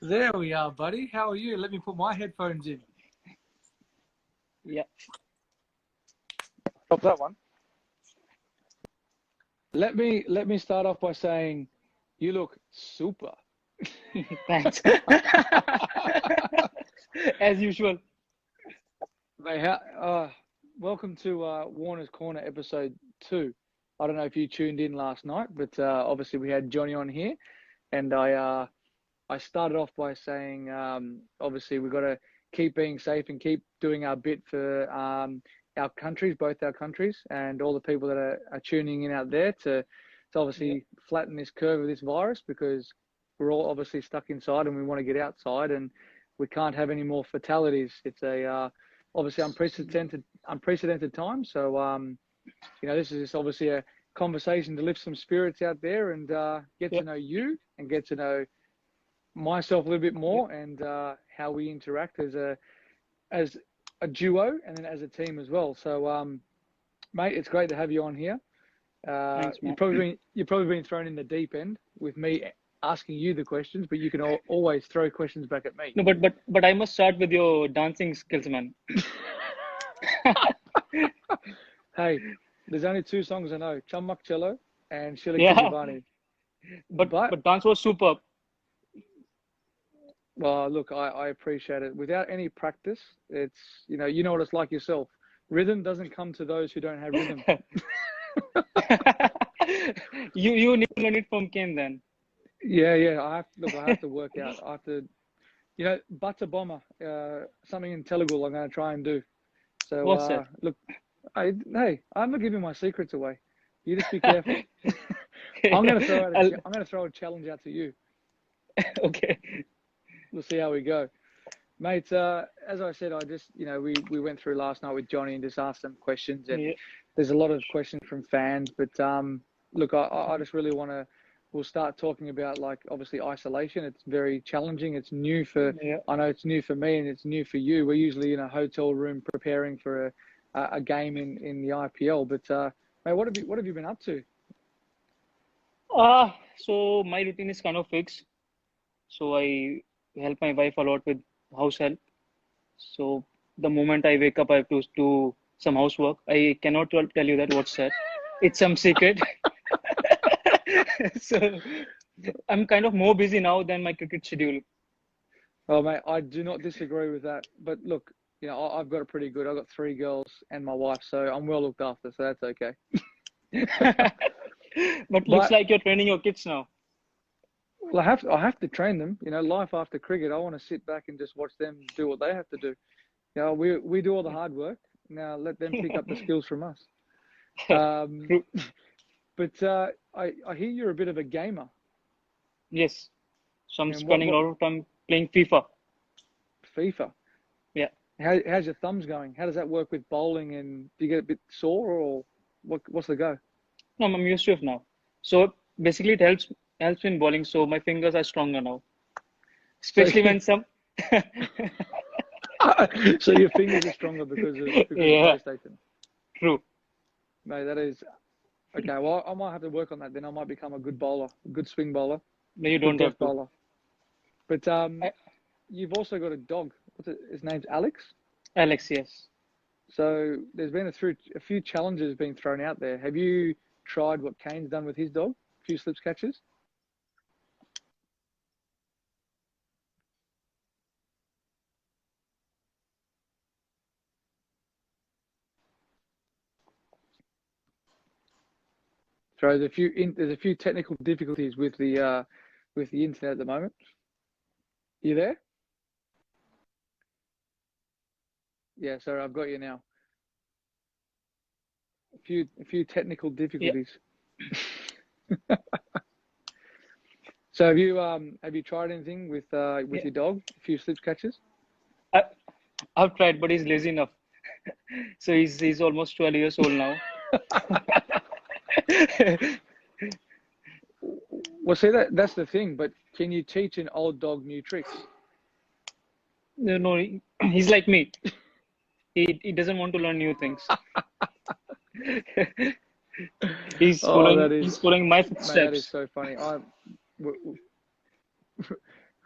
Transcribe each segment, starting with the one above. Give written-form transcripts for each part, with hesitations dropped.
There we are, buddy. How are you? Let me put my headphones in. Yeah. Stop that one. Let me start off by saying, you look super. Thanks. As usual. Mate, welcome to Warner's Corner episode 2. I don't know if you tuned in last night, but obviously we had Johnny on here, and I started off by saying, obviously we've got to keep being safe and keep doing our bit for our countries, both our countries, and all the people that are tuning in out there to obviously flatten this curve of this virus, because we're all obviously stuck inside and we want to get outside, and we can't have any more fatalities. It's a obviously unprecedented time. So this is just obviously a conversation to lift some spirits out there and get to know you and get to know myself a little bit more, and how we interact as a duo and then as a team as well. So mate, it's great to have you on here. Thanks, you've probably been thrown in the deep end with me asking you the questions, but you can always throw questions back at me. No, but I must start with your dancing skills, man. Hey, there's only 2 songs I know: Chammak Cello and Shila Yeah. Kijivani. But dance was superb. Well, look, I appreciate it. Without any practice, it's, you know what it's like yourself. Rhythm doesn't come to those who don't have rhythm. You need to learn it from Ken then. Yeah. I have to work out. I have to, Butter Bomber, something in Telugu I'm going to try and do. So, What's that? look, hey, I'm not giving my secrets away. You just be careful. I'm going to throw a challenge out to you. Okay. We'll see how we go. Mate, as I said, I just, we went through last night with Johnny and just asked some questions, and there's a lot of questions from fans, but look, I just really we'll start talking about, like, obviously isolation. It's very challenging. It's new I know it's new for me and it's new for you. We're usually in a hotel room preparing for a game in the IPL, but mate, what have you been up to? So my routine is kind of fixed. So I help my wife a lot with house help. So the moment I wake up, I have to do some housework. I cannot tell you what's that. It's some secret. So I'm kind of more busy now than my cricket schedule. Oh, mate, I do not disagree with that. But look, I've got it pretty good. I've got 3 girls and my wife, so I'm well looked after, so that's okay. But looks like you're training your kids now. Well, I have to train them. Life after cricket, I want to sit back and just watch them do what they have to do. We do all the hard work. Now let them pick up the skills from us. But I hear you're a bit of a gamer. Yes. So I'm And spending a lot of time playing FIFA. FIFA. Yeah. How's your thumbs going? How does that work with bowling? And do you get a bit sore, or what's the go? No, I'm used to it now. So basically, it helps in bowling. So my fingers are stronger now, especially when some. So your fingers are stronger because of PlayStation. True. Mate, that is okay. Well, I might have to work on that. Then I might become a good bowler, a good swing bowler. No, you don't have to. Bowler. But you've also got a dog. His name's Alex. Alex, yes. So there's been a few challenges being thrown out there. Have you tried what Kane's done with his dog? A few slips catches? So there's a few technical difficulties with the internet at the moment. You there? Yeah, sorry, I've got you now. A few technical difficulties. Yeah. So have you tried anything with your dog? A few slips catches? I've tried, but he's lazy enough. So he's almost 12 years old now. Well, see, that's the thing. But can you teach an old dog new tricks? No, he's like me. He doesn't want to learn new things. He's following my footsteps. Mate, that is so funny.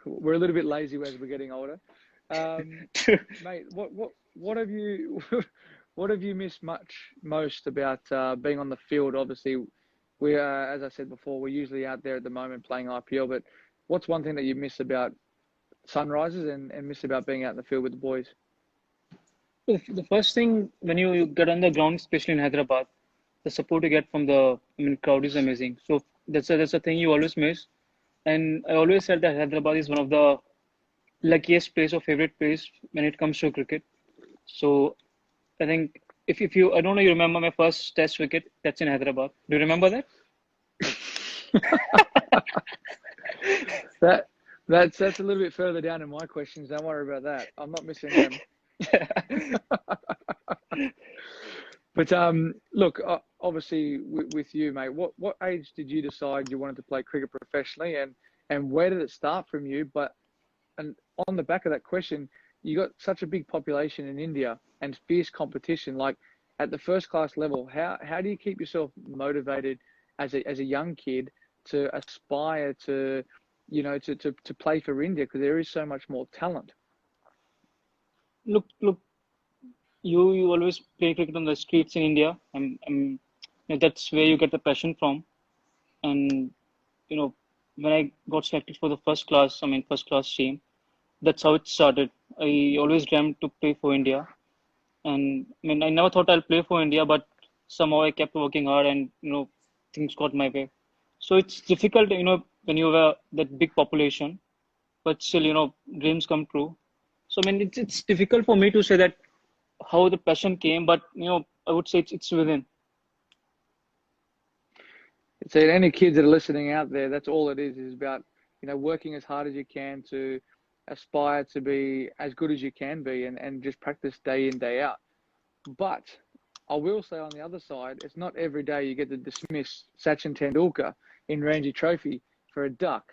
We're a little bit lazy as we're getting older. Mate, what have you what have you missed most about being on the field? Obviously, we are, as I said before, we're usually out there at the moment playing IPL. But what's one thing that you miss about Sunrisers and miss about being out in the field with the boys? The first thing when you get on the ground, especially in Hyderabad, the support you get from the crowd is amazing. So that's a thing you always miss. And I always said that Hyderabad is one of the luckiest place or favorite place when it comes to cricket. So I think if you, I don't know, you remember my first test wicket, that's in Hyderabad. Do you remember that? That's a little bit further down in my questions. Don't worry about that. I'm not missing them. But look, obviously with you, mate, what age did you decide you wanted to play cricket professionally, and where did it start from you? And on the back of that question, you got such a big population in India and fierce competition. Like at the first class level, how do you keep yourself motivated as a young kid to aspire to, you know, to play for India, because there is so much more talent? Look, you always play cricket on the streets in India, and that's where you get the passion from. And when I got selected for the first class team, that's how it started. I always dreamt to play for India, and I never thought I'll play for India, but somehow I kept working hard, and things got my way. So it's difficult, when you have that big population, but still, dreams come true. So it's difficult for me to say that how the passion came, but I would say it's within. So any kids that are listening out there, that's all it is about, working as hard as you can to aspire to be as good as you can be, and just practice day in, day out. But I will say on the other side, it's not every day you get to dismiss Sachin Tendulkar in Ranji Trophy for a duck.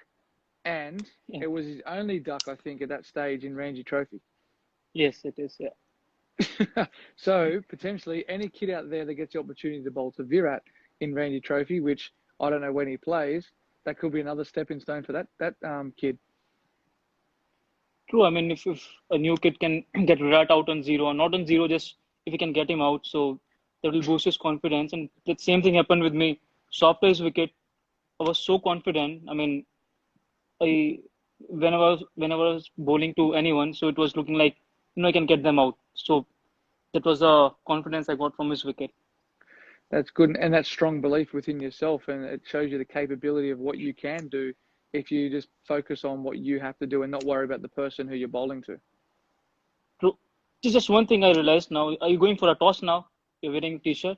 And It was his only duck, I think, at that stage in Ranji Trophy. Yes, it is, yeah. So potentially any kid out there that gets the opportunity to bowl to Virat in Ranji Trophy, which I don't know when he plays, that could be another stepping stone for that kid. True. If a new kid can get Virat out on zero, or not on zero, just if he can get him out, so that will boost his confidence. And the same thing happened with me. So after his wicket, I was so confident. Whenever I was bowling to anyone, so it was looking like I can get them out. So that was the confidence I got from his wicket. That's good, and that's strong belief within yourself, and it shows you the capability of what you can do if you just focus on what you have to do and not worry about the person who you're bowling to. True. Just one thing I realized now. Are you going for a toss now? You're wearing a t-shirt.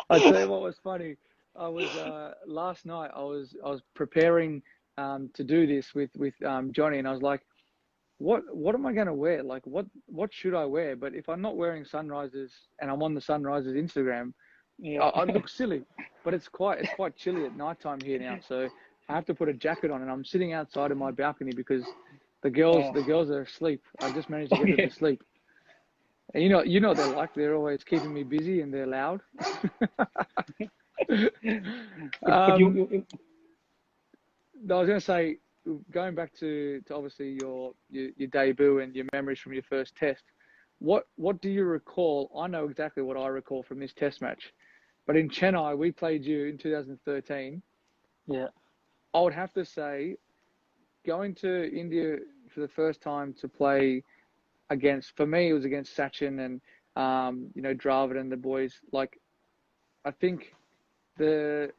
I tell you what was funny. I was last night. I was preparing to do this with Johnny, and I was like, what am I going to wear? Like, what should I wear? But if I'm not wearing Sunrisers and I'm on the Sunrisers Instagram, I look silly. But it's quite chilly at nighttime here now, so I have to put a jacket on, and I'm sitting outside of my balcony because the girls are asleep. I just managed to get them to sleep. And you know what they're like. They're always keeping me busy, and they're loud. I was going to say, going back to obviously your debut and your memories from your first test, what do you recall? I know exactly what I recall from this test match, but in Chennai, we played you in 2013. Yeah. I would have to say, going to India for the first time to play for me, it was against Sachin and, Dravid and the boys. Like, I think the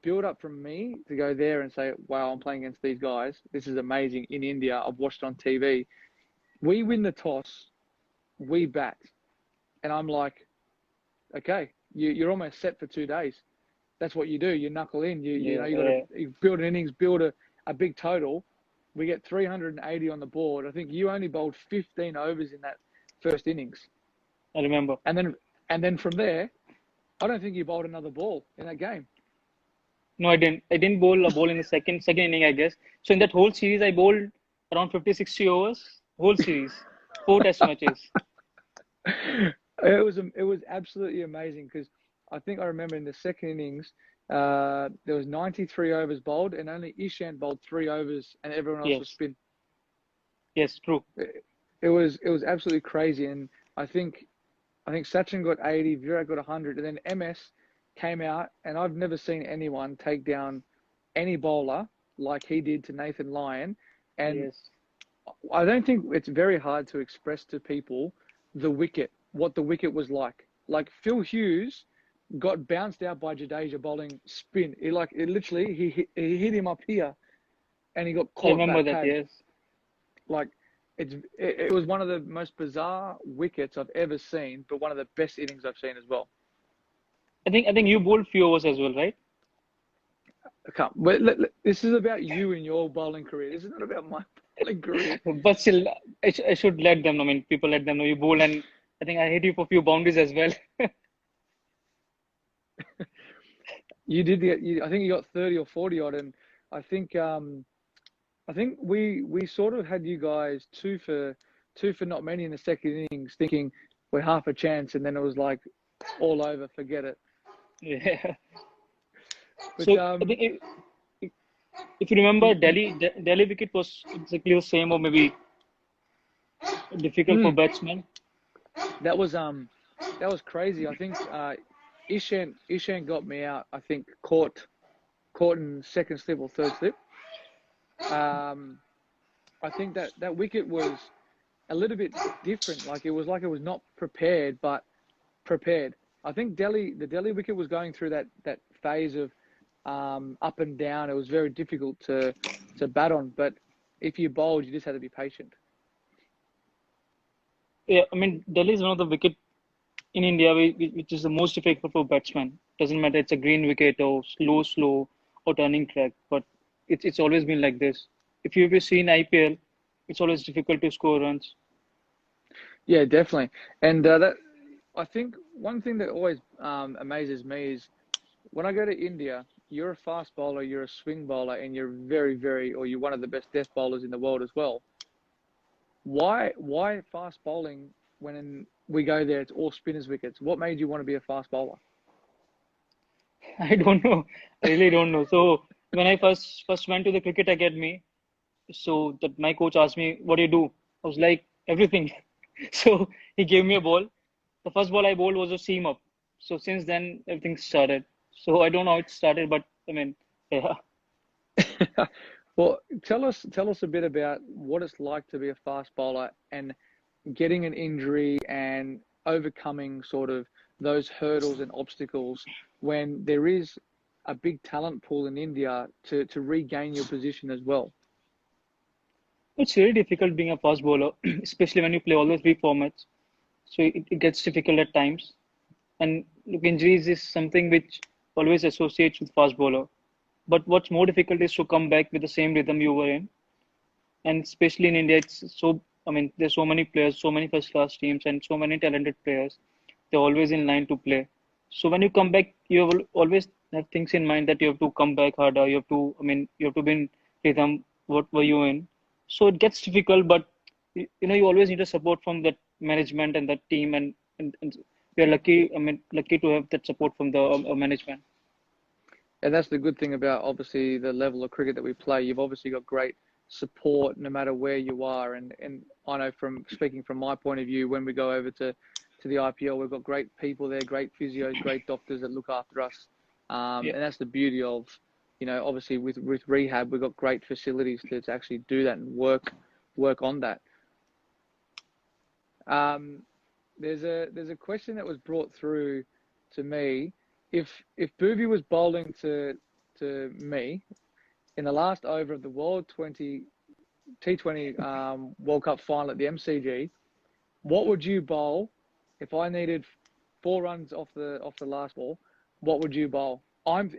build up from me to go there and say, wow, I'm playing against these guys. This is amazing in India. I've watched on TV. We win the toss. We bat. And I'm like, okay, you're almost set for 2 days. That's what you do. You knuckle in. You build an innings, build a big total. We get 380 on the board. I think you only bowled 15 overs in that first innings. I remember. And then from there, I don't think you bowled another ball in that game. No, I didn't. I didn't bowl a ball in the second inning, I guess. So in that whole series, I bowled around 50, 60 overs. Whole series, 4 test matches. It was absolutely amazing, because I think I remember in the second innings There was 93 overs bowled, and only Ishant bowled 3 overs, and everyone else was Yes. spin. Yes. True. It was absolutely crazy, and I think Sachin got 80, Virat got 100, and then MS came out, and I've never seen anyone take down any bowler like he did to Nathan Lyon. And Yes. I don't think it's very hard to express to people what the wicket was like. Like Phil Hughes got bounced out by Jadeja bowling spin. It literally he hit him up here, and he got I caught remember back that. pad. Yes. Like it was one of the most bizarre wickets I've ever seen, but one of the best innings I've seen as well. I think you bowled few overs as well, right? This is about you and your bowling career. This is not about my bowling career. But still, I should let them know. I mean, people let them know you bowl, and I think I hit you for a few boundaries as well. You did I think you got 30 or 40 odd, and I think we sort of had you guys two for not many in the second innings, thinking we're half a chance, and then it was like all over, forget it. Yeah. But So I think if you remember, Delhi wicket was exactly the same, or maybe difficult for batsmen. that was crazy. I think Ishant got me out. I think caught in second slip or third slip. I think that wicket was a little bit different. Like it was not prepared, but prepared. I think the Delhi wicket was going through that phase of up and down. It was very difficult to bat on, but if you bowled, you just had to be patient. Yeah, I mean, Delhi is one of the wicket in India which is the most difficult for batsmen. Doesn't matter it's a green wicket or slow or turning track, but it's always been like this. If you've seen IPL, it's always difficult to score runs. Yeah, definitely. And that I think one thing that always amazes me is when I go to India, you're a fast bowler, you're a swing bowler, and you're or you're one of the best death bowlers in the world as well. Why fast bowling when we go there? It's all spinners wickets. What made you want to be a fast bowler? I don't know. I really don't know. So when I first went to the cricket academy, so that my coach asked me, "What do you do?" I was like, "Everything." So he gave me a ball. The first ball I bowled was a seam up. So since then everything started. So I don't know how it started, but I mean, yeah. Well, tell us a bit about what it's like to be a fast bowler and getting an injury and overcoming sort of those hurdles and obstacles when there is a big talent pool in India to regain your position as well. It's really difficult being a fast bowler, especially when you play all those three formats. So it gets difficult at times. And look, injuries is something which always associates with fast bowler. But what's more difficult is to come back with the same rhythm you were in. And especially in India, I mean, there's so many players, so many first class teams, and so many talented players. They're always in line to play. So when you come back, you will always have things in mind that you have to come back harder. You have to be in rhythm. What were you in? So it gets difficult, but you always need a support from that management and that team, and we are lucky. I mean, lucky to have that support from the management. And that's the good thing about obviously the level of cricket that we play. You've obviously got great support no matter where you are. And I know from speaking from my point of view, when we go over to the IPL, we've got great people there, great physios, great doctors that look after us. Yeah. And that's the beauty of, obviously with rehab, we've got great facilities to actually do that and work on that. There's a question that was brought through to me. If Bhuvi was bowling to me in the last over of the World T20 World Cup final at the MCG, what would you bowl if I needed 4 runs off the last ball? What would you bowl? And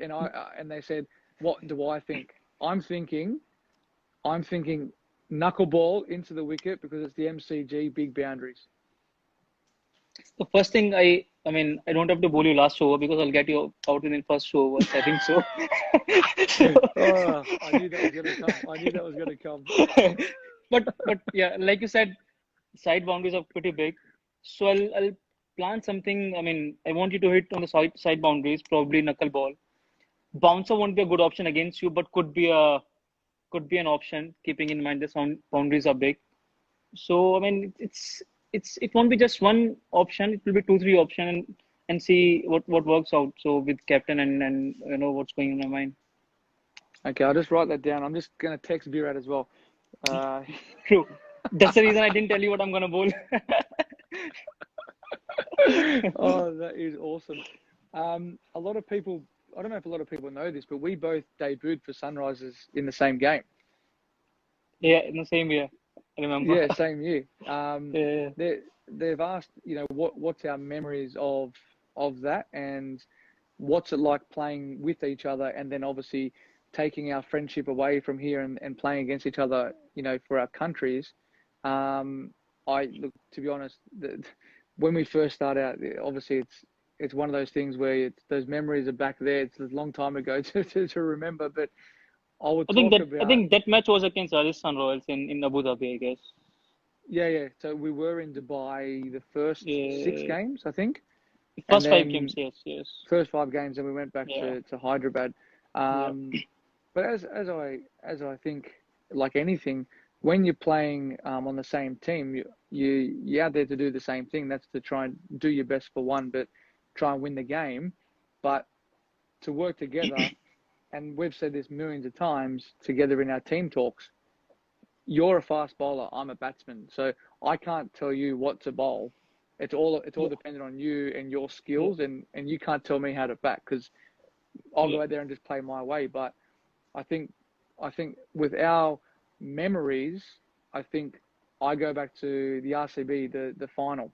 they said, what do I think? I'm thinking knuckleball into the wicket because it's the MCG, big boundaries. The first thing I mean, I don't have to bowl you last over because I'll get you out within first over. I think so. Oh, I knew that was gonna come. But yeah, like you said, side boundaries are pretty big. So I'll plan something. I mean, I want you to hit on the side boundaries, probably knuckleball. bouncer won't be a good option against you, but could be an option, keeping in mind the boundaries are big. So I mean, it won't be just one option. It will be two, three option, and see what works out. So with captain and what's going in my mind. Okay, I'll just write that down. I'm just going to text Virat as well. True. That's the reason I didn't tell you what I'm gonna bowl. Oh, that is awesome. A lot of people, I don't know if a lot of people know this, but we both debuted for Sunrisers in the same game. Yeah, in the same year. I remember. Yeah, same year. Yeah. They've asked, what's our memories of that, and what's it like playing with each other, and then obviously taking our friendship away from here and playing against each other, for our countries. To be honest, when we first start out, obviously it's one of those things where those memories are back there. It's a long time ago to remember, but I would I think talk that about. I think that match was against Rajasthan Royals in Abu Dhabi, I guess. Yeah. So we were in Dubai the first 6 games, I think. First And 5 then games, yes. First 5 games, and we went back Yeah. to Hyderabad. But as I think, like anything, when you're playing on the same team, you're out there to do the same thing. That's to try and do your best for one, but try and win the game. But to work together, and we've said this millions of times together in our team talks. You're a fast bowler. I'm a batsman, so I can't tell you what to bowl. It's all dependent on you and your skills, and you can't tell me how to bat, because I'll go out there and just play my way. But I think with our memories, I think I go back to the RCB, the final,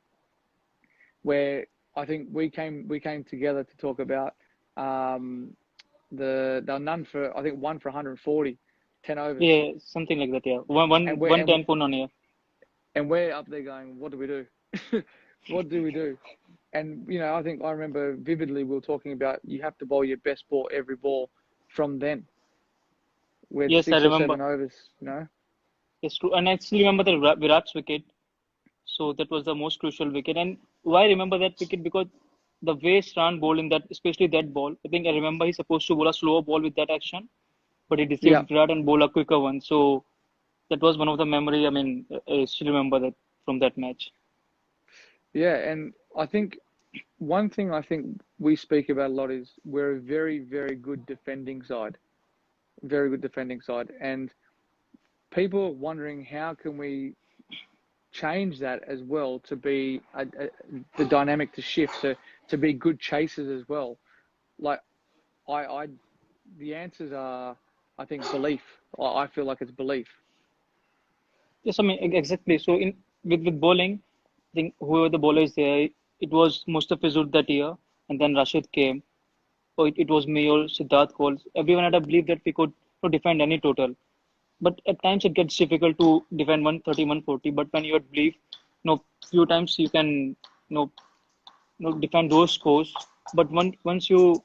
where I think we came together to talk about the none for, I think, 1 for 140, 10 overs. Yeah, something like that. Yeah, one 10 pun on here. And we're up there going, what do we do? What do we do? And I think I remember vividly we were talking about you have to bowl your best ball every ball from then. With Yes, 6 I or remember. 7 overs, It's true, and I still remember the Virat's wicket. So that was the most crucial wicket. And why I remember that wicket? Because the way Strand bowled in that, especially that ball, I think I remember he's supposed to bowl a slower ball with that action, but he deceived Virat and bowl a quicker one. So that was one of the memory. I mean, I still remember that from that match. Yeah, and I think one thing I think we speak about a lot is we're a very, very good defending side. Very good defending side. And people are wondering how can we change that as well to be the dynamic to shift, to be good chasers as well. Like, the answers are, I think, belief. I feel like it's belief. Yes, I mean exactly. So with bowling, I think whoever the bowler is there, it was Mustafizur that year, and then Rashid came. Or it was me or Siddharth Cole. Everyone had a belief that we could defend any total. But at times it gets difficult to defend 130, 140. But when you had belief, few times you can, defend those scores. But once you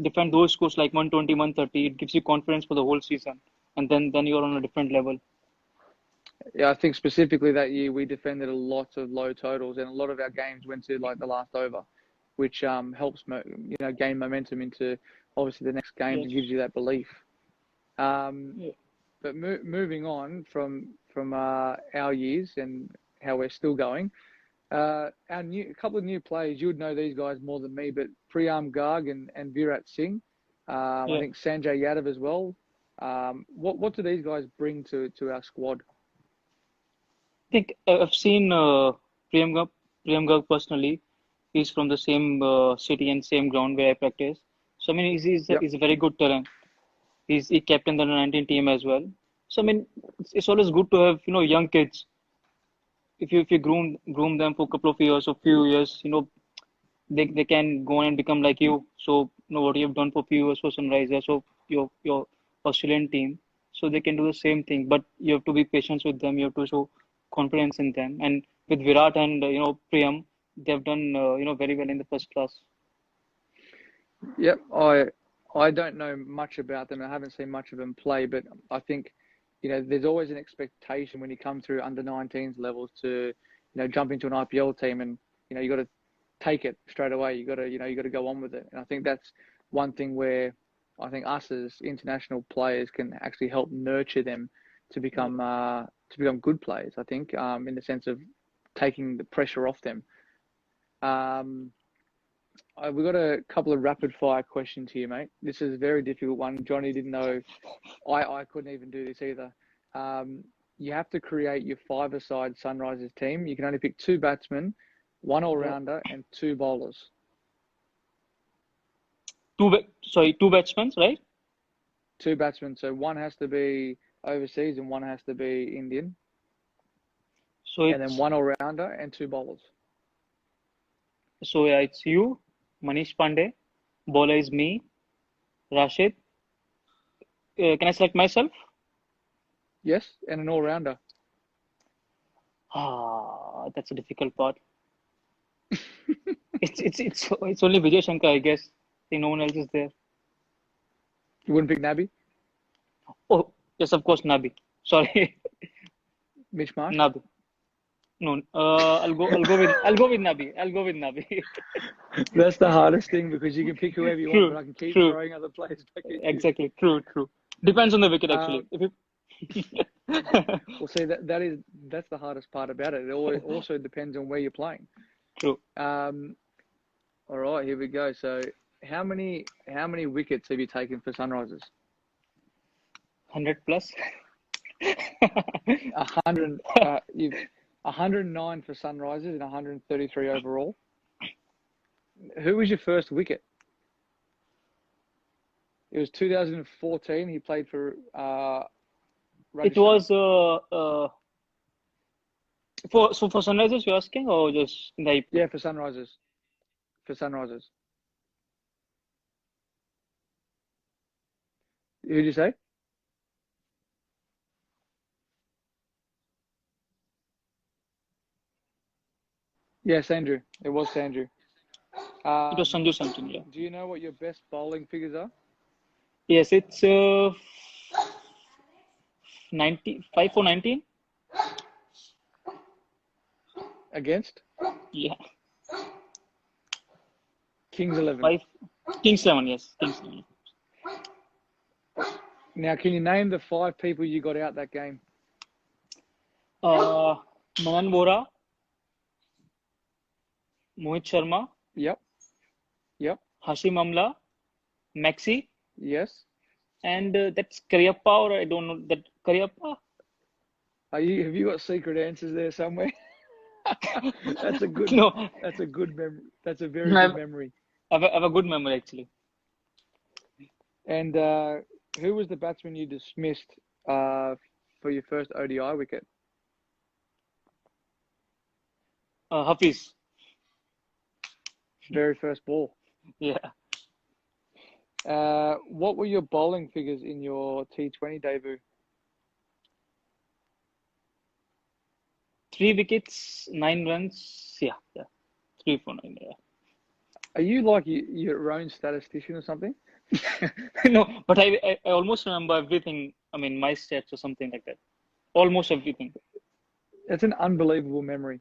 defend those scores like 120, 130, it gives you confidence for the whole season. And then you're on a different level. Yeah, I think specifically that year we defended a lot of low totals, and a lot of our games went to like the last over, which helps gain momentum into obviously the next games. Yes. It gives you that belief. But moving on from our years and how we're still going, a couple of new players. You would know these guys more than me, but Priyam Garg and Virat Singh. I think Sanjay Yadav as well. What do these guys bring to our squad? I think I've seen Priyam Garg personally. He's from the same city and same ground where I practice. So I mean, he's a very good talent. He captained the under-19 team as well. So I mean, it's always good to have young kids. If you groom them for a couple of years or few years, they can go on and become like you. So what you've done for few years for Sunrisers, so your Australian team, so they can do the same thing. But you have to be patient with them. You have to show confidence in them. And with Virat and Priyam, they've done very well in the first class. Yep, I don't know much about them. I haven't seen much of them play, but I think there's always an expectation when you come through under 19s levels to jump into an IPL team, and you got to take it straight away. You got to go on with it. And I think that's one thing where I think us as international players can actually help nurture them to become good players. I think in the sense of taking the pressure off them. We've got a couple of rapid fire questions here, mate. This is a very difficult one. Johnny didn't know. I couldn't even do this either. You have to create your five-a-side Sunrisers team. You can only pick 2 batsmen, 1 all-rounder, and 2 bowlers. 2 batsmen, right? 2 batsmen. So 1 has to be overseas and 1 has to be Indian. So and then 1 all-rounder and 2 bowlers. So yeah, it's you, Manish Pandey. Bowler is me, Rashid. Can I select myself? Yes, and an all-rounder. That's a difficult part. It's only Vijay Shankar, I guess. I think no one else is there. You wouldn't pick Nabi? Oh, yes, of course, Nabi. Sorry, Mitch Marsh? Nabi. No, I'll go with Nabi. That's the hardest thing because you can pick whoever you want, but I can keep True. throwing other players back at you. Exactly. True. Depends on the wicket, actually. Well, see, that's the hardest part about it. It also depends on where you're playing. True. All right, here we go. So, how many wickets have you taken for Sunrisers? 100 plus. 100. You've 109 for Sunrisers and 133 overall. Who was your first wicket? It was 2014. He played for. It was for Sunrisers you're asking, or just in the IPL? Yeah, for Sunrisers. Who did you say? Yeah, Sandhu. It was Sandhu. It was Sanju something, yeah. Do you know what your best bowling figures are? Yes, it's 95 for 19. Against? Yeah. Kings 11. 5. Kings 11, yes. Kings 11. Now, can you name the 5 people you got out that game? Manan Bora, Mohit Sharma, Yep. Hashim Amla, Maxi, Yes. and that's Karyappa, or I don't know that Karyappa. Have you got secret answers there somewhere? That's a good. No, That's a good memory. That's a very good memory. I have a good memory actually. And who was the batsman you dismissed for your first ODI wicket? Hafiz. Very first ball. Yeah. What were your bowling figures in your T20 debut? 3 wickets, 9 runs. Yeah. 3 for 9. Yeah. Are you like your own statistician or something? No, but I almost remember everything. I mean, my stats or something like that. Almost everything. It's an unbelievable memory.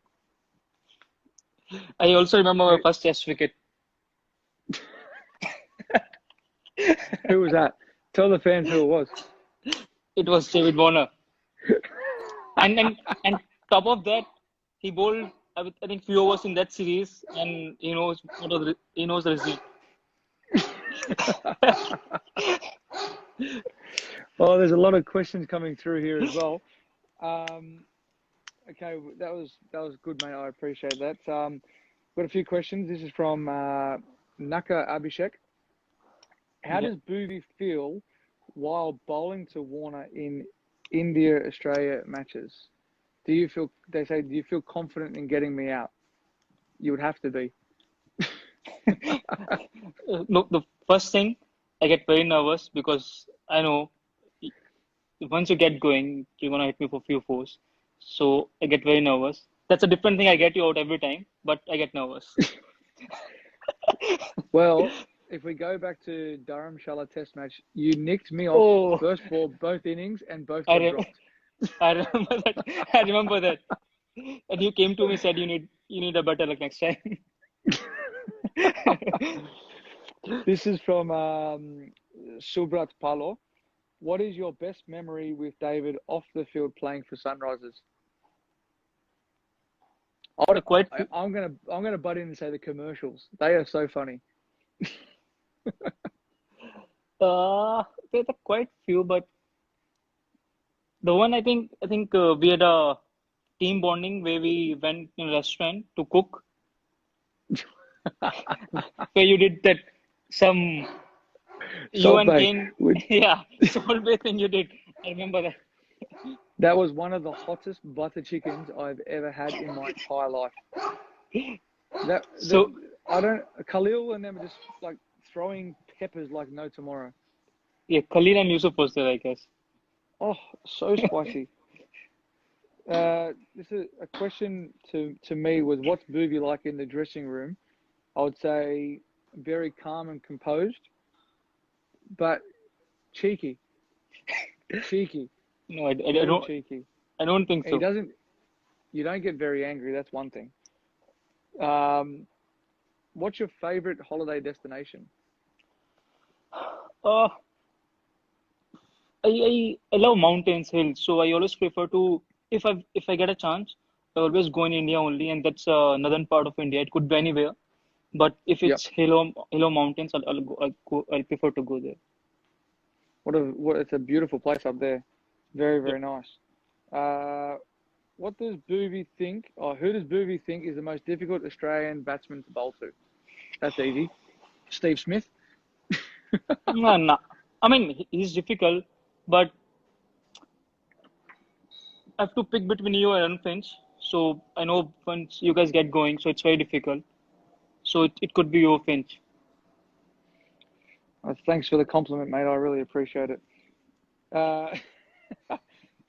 I also remember my first Test wicket. Who was that? Tell the fans who it was. It was David Warner. and top of that, he bowled I think few overs in that series, and he knows the result. Oh, there's a lot of questions coming through here as well. Okay, that was good, mate. I appreciate that. Got a few questions. This is from Naka Abhishek. How does Bhuvi feel while bowling to Warner in India-Australia matches? Do you feel confident in getting me out? You would have to be. No, the first thing, I get very nervous because I know once you get going, you're going to hit me for a few fours. So I get very nervous. That's a different thing. I get you out every time, but I get nervous. Well, if we go back to Dharamshala Test match, you nicked me off first ball, both innings, and both got dropped. I remember that. And you came to me and said you need a better luck next time. This is from Subrat Palo. What is your best memory with David off the field playing for Sunrisers? Quite. I'm gonna butt in and say the commercials. They are so funny. There are quite few, but the one I think we had a team bonding where we went in a restaurant to cook, where you did that some you Salt and Bay. Kane, yeah, Salt Bay thing you did. I remember that. That was one of the hottest butter chickens I've ever had in my entire life. Khalil and them are just like throwing peppers like no tomorrow. Yeah, Khalil and Yusuf was there, I guess. Oh, so spicy. This is a question to me was what's Booby like in the dressing room? I would say very calm and composed, but cheeky. Cheeky. No, I don't. Cheeky. I don't think so. You don't get very angry. That's one thing. What's your favorite holiday destination? I love mountains, hills, so I always prefer to if I get a chance, I always go in India only, and that's northern part of India. It could be anywhere, but if it's hill or mountains, I'll prefer to go there. It's a beautiful place up there. Very, very nice. What does Boovy think, or who does Boovy think is the most difficult Australian batsman to bowl to? That's easy. Steve Smith. No. I mean, he's difficult, but I have to pick between you and Finch. So I know once you guys get going, so it's very difficult. So it could be you, Finch. Thanks for the compliment, mate. I really appreciate it.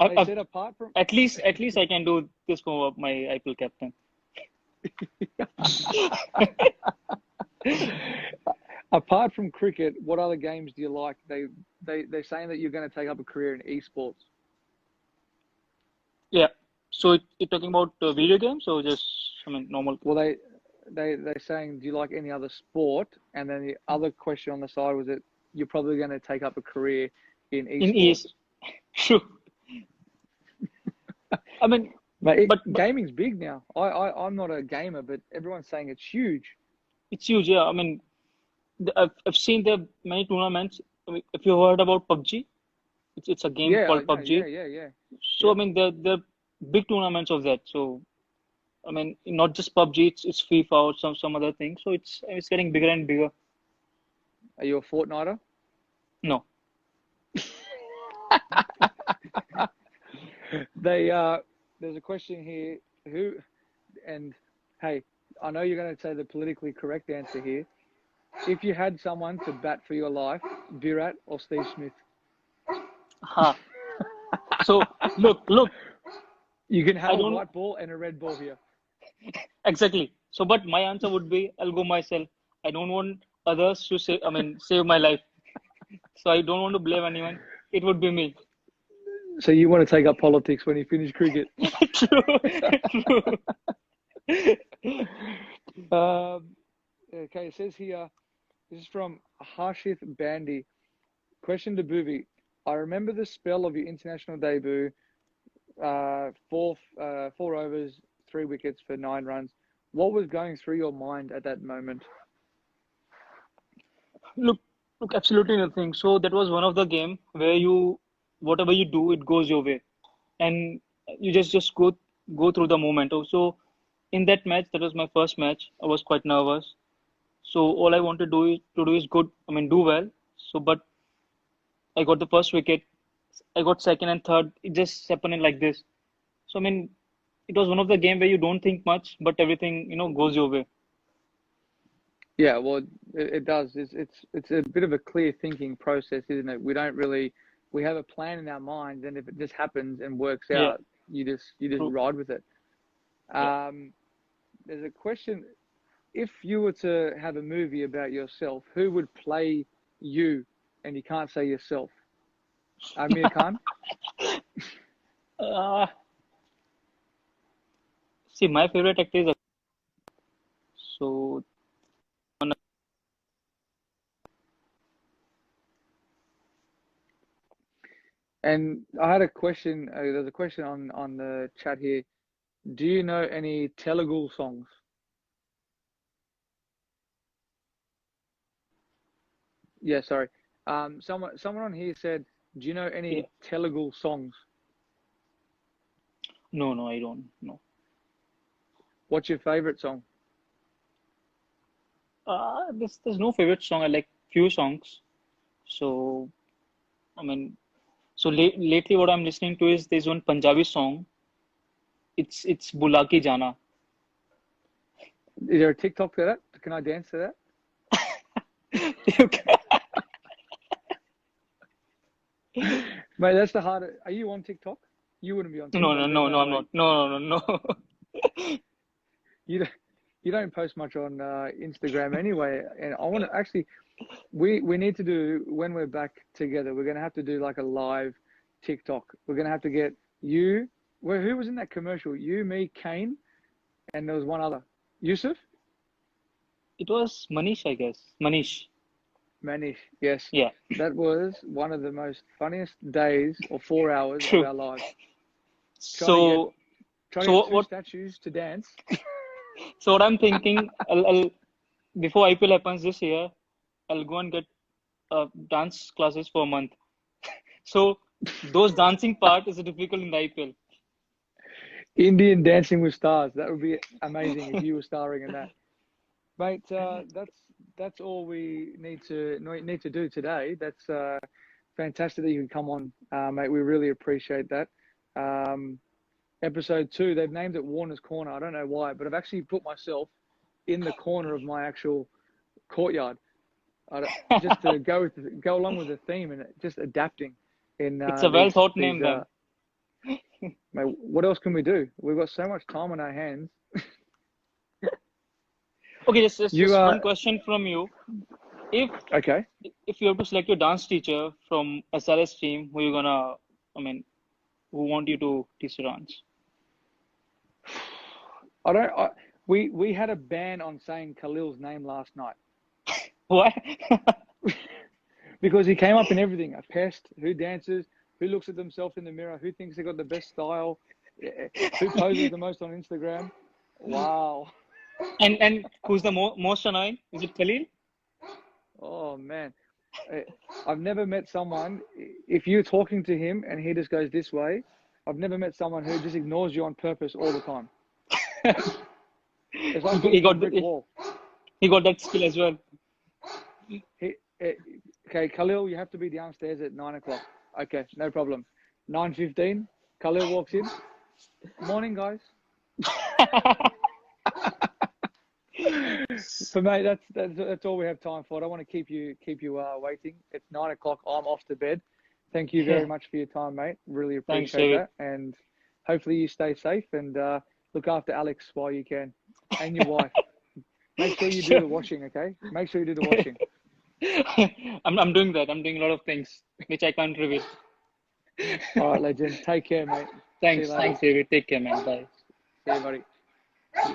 They said apart from at least I can do this for my IPL captain. Apart from cricket, what other games do you like? They're saying that you're going to take up a career in esports. Yeah. So you're talking about video games or just normal? Well, they're saying, do you like any other sport? And then the other question on the side was that you're probably going to take up a career in esports. Sure. I mean, but gaming's big now. I'm not a gamer, but everyone's saying it's huge. It's huge, yeah. I mean, I've seen the many tournaments. I mean, if you heard about PUBG, it's a game called PUBG. Yeah. So I mean, the big tournaments of that. So I mean, not just PUBG, it's FIFA or some other thing. So it's getting bigger and bigger. Are you a Fortniter? No. There's a question here. Hey, I know you're going to say the politically correct answer here. If you had someone to bat for your life, Virat or Steve Smith? So look. You can have a white ball and a red ball here. Exactly. So, but my answer would be, I'll go myself. I don't want others to save my life. So I don't want to blame anyone. It would be me. So you want to take up politics when you finish cricket? True. Okay, it says here, this is from Harshith Bandi. Question to Bhuvi. I remember the spell of your international debut, 4 overs, 3 wickets for 9 runs. What was going through your mind at that moment? Look, absolutely nothing. So that was one of the game where whatever you do, it goes your way, and you just go through the moment. Also, in that match, that was my first match. I was quite nervous. So all I want to do is do well. So, but I got the first wicket. I got second and third. It just happened like this. So I mean, it was one of the game where you don't think much, but everything goes your way. Yeah, well, it does. It's a bit of a clear thinking process, isn't it? We have a plan in our minds, and if it just happens and works out, you just ride with it. There's a question: if you were to have a movie about yourself, who would play you? And you can't say yourself. Amir Khan. See, my favorite actor is so. And I had a question. There's a question on the chat here. Do you know any Telugu songs? Yeah, sorry. Someone on here said, "Do you know any Yeah. Telugu songs? No, I don't know. What's your favorite song?" There's no favorite song. I like few songs. So, I mean, so lately what I'm listening to is there's one Punjabi song. It's Bula Ke Jana. Is there a TikTok to that? Can I dance to that? You can- Mate, that's the hardest. Are you on TikTok? You wouldn't be on TikTok. No, There's I'm way. not. No. You don't post much on Instagram anyway. And I want to actually, we need to do, when we're back together, we're going to have to do like a live TikTok. We're going to have to get you. Who was in that commercial? You, me, Kane, and there was one other. Yusuf? It was Manish, I guess. Manish. Manish. Yes. Yeah. That was one of the most funniest days or 4 hours True. of our lives. So Trying So to get two what- statues to dance. so what I'm thinking, I'll before IPL happens this year, I'll go and get dance classes for a month. So those dancing part is difficult in the IPL. Indian Dancing with Stars. That would be amazing if you were starring in that. Mate, that's all we need to do today. That's fantastic that you can come on, mate. We really appreciate that. Episode 2, they've named it Warner's Corner. I don't know why, but I've actually put myself in the corner of my actual courtyard, just to go along with the theme and just adapting. It's a well thought name then. Mate, what else can we do? We've got so much time on our hands. Okay, just one question from you. If you have to select your dance teacher from SRS team, who who want you to teach the dance? We had a ban on saying Khalil's name last night. Why? Because he came up in everything. A pest, who dances, who looks at themselves in the mirror, who thinks they got the best style, who poses the most on Instagram. Wow. And who's the most annoying? Is it Khalil? Oh, man. I've never met someone, if you're talking to him and he just goes this way, I've never met someone who just ignores you on purpose all the time. It's like He got a brick wall. He got that skill as well. Okay, Khalil, you have to be downstairs at 9 o'clock. Okay, no problem. 9:15, Khalil walks in. Morning, guys. So, mate, that's all we have time for. I don't want to keep you waiting. It's 9 o'clock. I'm off to bed. Thank you very much for your time, mate. Really appreciate that. And hopefully you stay safe and look after Alex while you can, and your wife. Make sure you do the washing, okay? Make sure you do the washing. I'm doing that. I'm doing a lot of things which I can't reveal. All right, legend. Take care, mate. Thanks, David. Take care, man. Bye. See you, buddy.